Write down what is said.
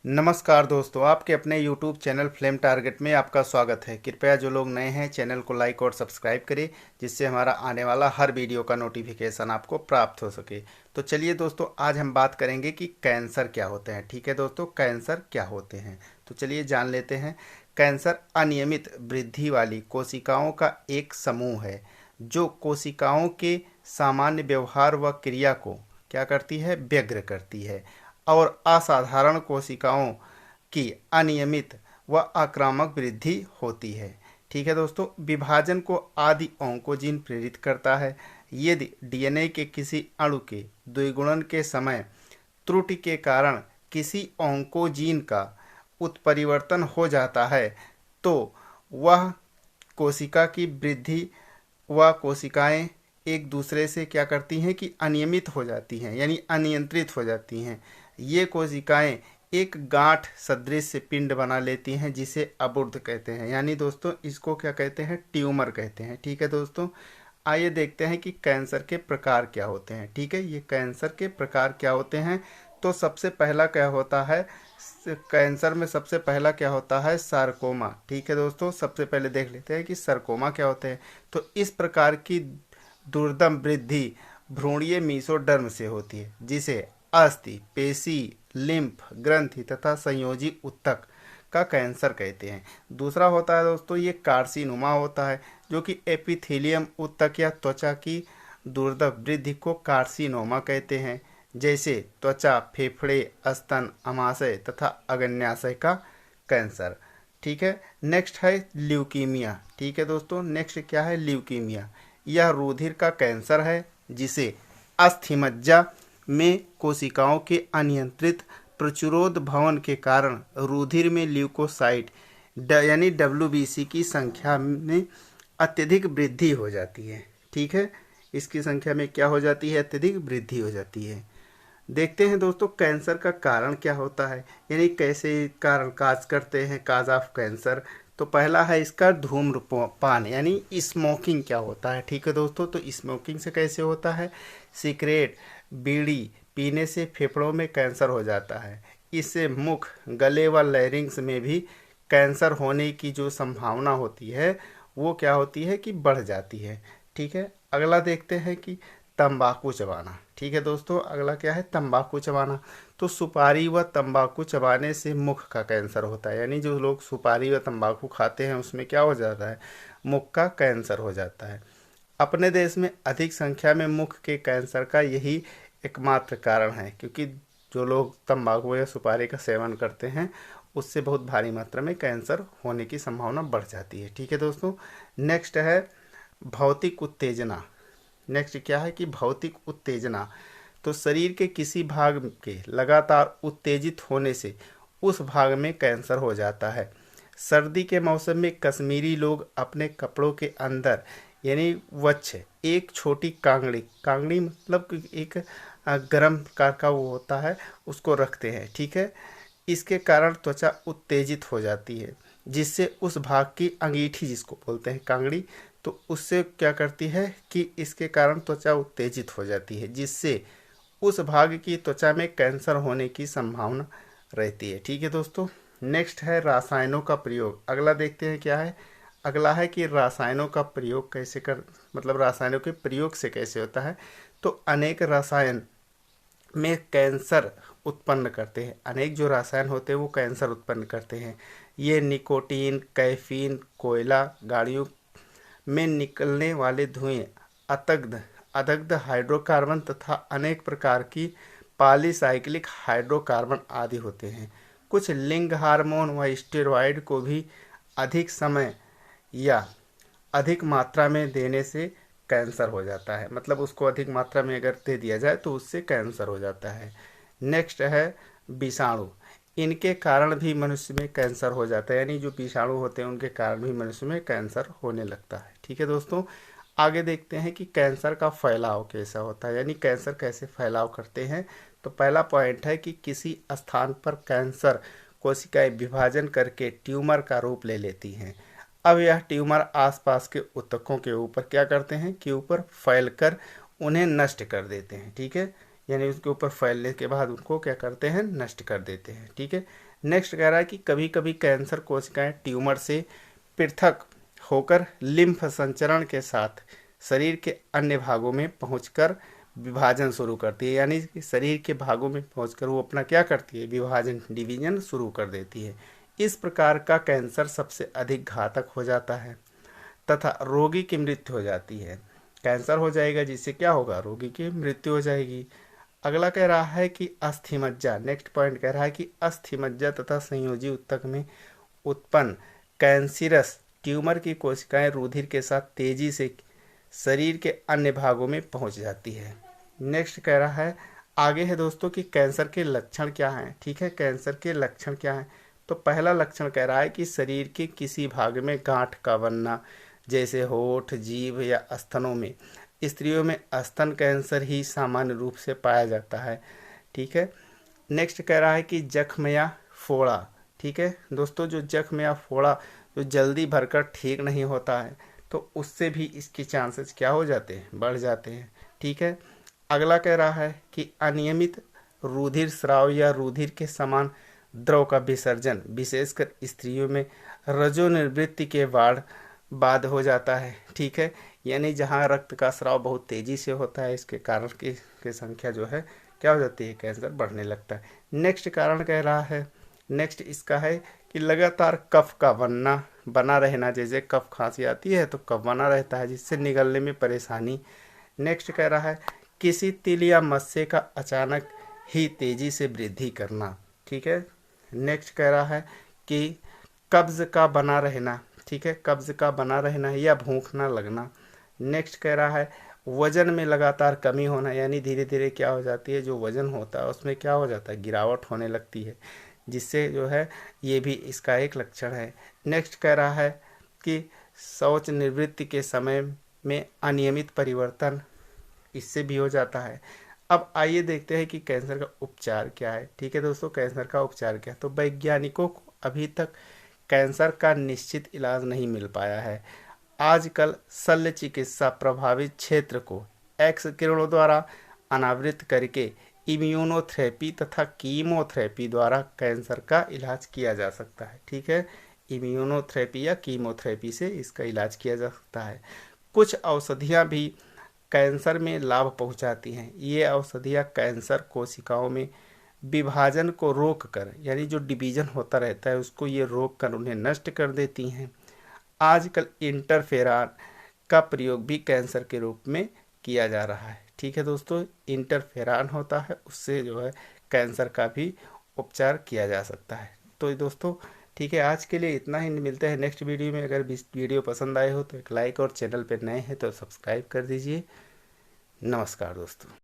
नमस्कार दोस्तों, आपके अपने YouTube चैनल फ्लेम टारगेट में आपका स्वागत है। कृपया जो लोग नए हैं चैनल को लाइक और सब्सक्राइब करें, जिससे हमारा आने वाला हर वीडियो का नोटिफिकेशन आपको प्राप्त हो सके। तो चलिए दोस्तों, आज हम बात करेंगे कि कैंसर क्या होते हैं। ठीक है दोस्तों, कैंसर क्या होते हैं तो चलिए जान लेते हैं। कैंसर अनियमित वृद्धि वाली कोशिकाओं का एक समूह है जो कोशिकाओं के सामान्य व्यवहार व क्रिया को क्या करती है, व्यग्र करती है और असाधारण कोशिकाओं की अनियमित व आक्रामक वृद्धि होती है। ठीक है दोस्तों, विभाजन को आदि ऑन्कोजीन प्रेरित करता है। यदि डीएनए के किसी अणु के द्विगुणन के समय त्रुटि के कारण किसी ऑन्कोजीन का उत्परिवर्तन हो जाता है तो वह कोशिका की वृद्धि व कोशिकाएं एक दूसरे से क्या करती हैं कि अनियमित हो जाती हैं, यानी अनियंत्रित हो जाती हैं। ये कोशिकाएं एक गांठ सदृश पिंड बना लेती हैं जिसे अबुर्द कहते हैं, यानी दोस्तों इसको क्या कहते हैं, ट्यूमर कहते हैं। ठीक है दोस्तों, आइए देखते हैं कि कैंसर के प्रकार क्या होते हैं। ठीक है, ये कैंसर के प्रकार क्या होते हैं। तो सबसे पहला क्या होता है, कैंसर में सबसे पहला क्या होता है, सार्कोमा। ठीक है दोस्तों, सबसे पहले देख लेते हैं कि सार्कोमा क्या होते हैं। तो इस प्रकार की दुर्दम वृद्धि भ्रूणीय मीसोडर्म से होती है, जिसे अस्थि, पेशी, लिम्फ ग्रंथि तथा संयोजी ऊतक का कैंसर कहते हैं। दूसरा होता है दोस्तों, ये कार्सिनोमा होता है, जो कि एपिथेलियम ऊतक या त्वचा की दुर्दम वृद्धि को कार्सिनोमा कहते हैं, जैसे त्वचा, फेफड़े, स्तन, अमाशय तथा अग्न्याशय का कैंसर। ठीक है, नेक्स्ट है ल्यूकीमिया। ठीक है दोस्तों, नेक्स्ट क्या है, ल्यूकीमिया। यह रुधिर का कैंसर है जिसे अस्थिमज्जा में कोशिकाओं के अनियंत्रित प्रचुरोद भवन के कारण रुधिर में ल्यूकोसाइट यानी डब्ल्यूबीसी की संख्या में अत्यधिक वृद्धि हो जाती है। ठीक है, इसकी संख्या में क्या हो जाती है, अत्यधिक वृद्धि हो जाती है। देखते हैं दोस्तों कैंसर का कारण क्या होता है, यानी कैसे कारण काज करते हैं, काज ऑफ कैंसर। तो पहला है इसका धूम्रपान यानी स्मोकिंग क्या होता है। ठीक है दोस्तों, तो स्मोकिंग से कैसे होता है, सिगरेट, बीड़ी पीने से फेफड़ों में कैंसर हो जाता है। इससे मुख, गले व लैरिंग्स में भी कैंसर होने की जो संभावना होती है वो क्या होती है कि बढ़ जाती है। ठीक है, अगला देखते हैं कि तंबाकू चबाना। ठीक है दोस्तों, अगला क्या है, तंबाकू चबाना। तो सुपारी व तंबाकू चबाने से मुख का कैंसर होता है, यानी जो लोग सुपारी व तंबाकू खाते हैं उसमें क्या हो जाता है, मुख का कैंसर हो जाता है। अपने देश में अधिक संख्या में मुख के कैंसर का यही एकमात्र कारण है, क्योंकि जो लोग तंबाकू या सुपारी का सेवन करते हैं उससे बहुत भारी मात्रा में कैंसर होने की संभावना बढ़ जाती है। ठीक है दोस्तों, नेक्स्ट है भौतिक उत्तेजना। नेक्स्ट क्या है कि भौतिक उत्तेजना। तो शरीर के किसी भाग के लगातार उत्तेजित होने से उस भाग में कैंसर हो जाता है। सर्दी के मौसम में कश्मीरी लोग अपने कपड़ों के अंदर यानी वच्छ एक छोटी कांगड़ी, कांगड़ी मतलब एक गर्म प्रकार का वो होता है, उसको रखते हैं। ठीक है, इसके कारण त्वचा उत्तेजित हो जाती है, जिससे उस भाग की अंगीठी जिसको बोलते हैं कांगड़ी, तो उससे क्या करती है कि इसके कारण त्वचा उत्तेजित हो जाती है, जिससे उस भाग की त्वचा में कैंसर होने की संभावना रहती है। ठीक है दोस्तों, नेक्स्ट है रासायनों का प्रयोग। अगला देखते हैं क्या है, अगला है कि रासायनों का प्रयोग कैसे कर मतलब रासायनों के प्रयोग से कैसे होता है। तो अनेक रसायन में कैंसर उत्पन्न करते हैं, अनेक जो रसायन होते हैं वो कैंसर उत्पन्न करते हैं। ये निकोटीन, कैफीन, कोयला, गाड़ियों में निकलने वाले धुएं, अदग्ध हाइड्रोकार्बन तथा अनेक प्रकार की पॉलीसाइक्लिक हाइड्रोकार्बन आदि होते हैं। कुछ लिंग हार्मोन व स्टेरॉयड को भी अधिक समय या अधिक मात्रा में देने से कैंसर हो जाता है, मतलब उसको अधिक मात्रा में अगर दे दिया जाए तो उससे कैंसर हो जाता है। नेक्स्ट है विषाणु। इनके कारण भी मनुष्य में कैंसर हो जाता है, यानी जो विषाणु होते हैं उनके कारण भी मनुष्य में कैंसर होने लगता है। ठीक है दोस्तों, आगे देखते हैं कि कैंसर का फैलाव कैसा होता है, यानी कैंसर कैसे फैलाव करते हैं। तो पहला पॉइंट है कि किसी स्थान पर कैंसर कोशिकाएं विभाजन करके ट्यूमर का रूप ले लेती हैं। अब यह ट्यूमर आसपास के ऊतकों के ऊपर क्या करते हैं कि ऊपर फैलकर उन्हें नष्ट कर देते हैं। ठीक है, यानी उसके ऊपर फैलने के बाद उनको क्या करते हैं, नष्ट कर देते हैं। ठीक है। नेक्स्ट कह रहा है कि कभी कभी कैंसर कोशिकाएं ट्यूमर से पृथक होकर लिम्फ संचरण के साथ शरीर के अन्य भागों में पहुंचकर विभाजन शुरू करती है, यानी कि शरीर के भागों में पहुंचकर वो अपना क्या करती है, विभाजन, डिवीजन शुरू कर देती है। इस प्रकार का कैंसर सबसे अधिक घातक हो जाता है तथा रोगी की मृत्यु हो जाती है। कैंसर हो जाएगा जिससे क्या होगा, रोगी की मृत्यु हो जाएगी। अगला कह रहा है कि अस्थिमज्जा, नेक्स्ट पॉइंट कह रहा है कि अस्थिमज्जा तथा संयोजी ऊतक में उत्पन्न कैंसरस ट्यूमर की कोशिकाएं रुधिर के साथ तेजी से शरीर के अन्य भागों में पहुंच जाती है। नेक्स्ट कह रहा है, आगे है दोस्तों कि कैंसर के लक्षण क्या हैं। ठीक है, कैंसर के लक्षण क्या हैं। तो पहला लक्षण कह रहा है कि शरीर के किसी भाग में गांठ का बनना, जैसे होठ, जीभ या स्तनों में। स्त्रियों में स्तन कैंसर ही सामान्य रूप से पाया जाता है। ठीक है। नेक्स्ट कह रहा है कि जख्म या फोड़ा। ठीक है दोस्तों, जो जख्म या फोड़ा जो जल्दी भरकर ठीक नहीं होता है, तो उससे भी इसके चांसेस क्या हो जाते हैं, बढ़ जाते हैं। ठीक है। अगला कह रहा है कि अनियमित रुधिर स्राव या रुधिर के समान द्रव का विसर्जन, विशेषकर स्त्रियों में रजोनिवृत्ति के बाद हो जाता है। ठीक है, यानी जहाँ रक्त का स्राव बहुत तेजी से होता है, इसके कारण की संख्या जो है क्या हो जाती है, कैंसर बढ़ने लगता है। नेक्स्ट कारण कह रहा है, नेक्स्ट इसका है कि लगातार कफ का बना रहना, जैसे कफ खांसी आती है तो कफ बना रहता है जिससे निगलने में परेशानी। नेक्स्ट कह रहा है किसी तिल या मस्से का अचानक ही तेजी से वृद्धि करना। ठीक है। नेक्स्ट कह रहा है कि कब्ज का बना रहना। ठीक है, कब्ज का बना रहना या भूख ना लगना। नेक्स्ट कह रहा है वजन में लगातार कमी होना, यानी धीरे धीरे क्या हो जाती है, जो वजन होता है उसमें क्या हो जाता है, गिरावट होने लगती है, जिससे जो है ये भी इसका एक लक्षण है। नेक्स्ट कह रहा है कि शौच निवृत्ति के समय में अनियमित परिवर्तन, इससे भी हो जाता है। अब आइए देखते हैं कि कैंसर का उपचार क्या है। ठीक है दोस्तों, कैंसर का उपचार क्या है। तो वैज्ञानिकों को अभी तक कैंसर का निश्चित इलाज नहीं मिल पाया है। आजकल शल्य चिकित्सा प्रभावित क्षेत्र को एक्स किरणों द्वारा अनावृत करके इम्यूनोथेरेपी तथा कीमोथेरेपी द्वारा कैंसर का इलाज किया जा सकता है। ठीक है, इम्यूनोथेरेपी या कीमोथेरेपी से इसका इलाज किया जा सकता है। कुछ औषधियाँ भी कैंसर में लाभ पहुंचाती हैं। ये औषधियाँ कैंसर कोशिकाओं में विभाजन को रोक कर, यानी जो डिवीजन होता रहता है उसको ये रोक कर उन्हें नष्ट कर देती हैं। आजकल इंटरफेरॉन का प्रयोग भी कैंसर के रूप में किया जा रहा है। ठीक है दोस्तों, इंटरफेरॉन होता है, उससे जो है कैंसर का भी उपचार किया जा सकता है। तो दोस्तों ठीक है, आज के लिए इतना ही। मिलते हैं नेक्स्ट वीडियो में। अगर वीडियो पसंद आए हो तो एक लाइक और चैनल पर नए हैं तो सब्सक्राइब कर दीजिए। नमस्कार दोस्तों।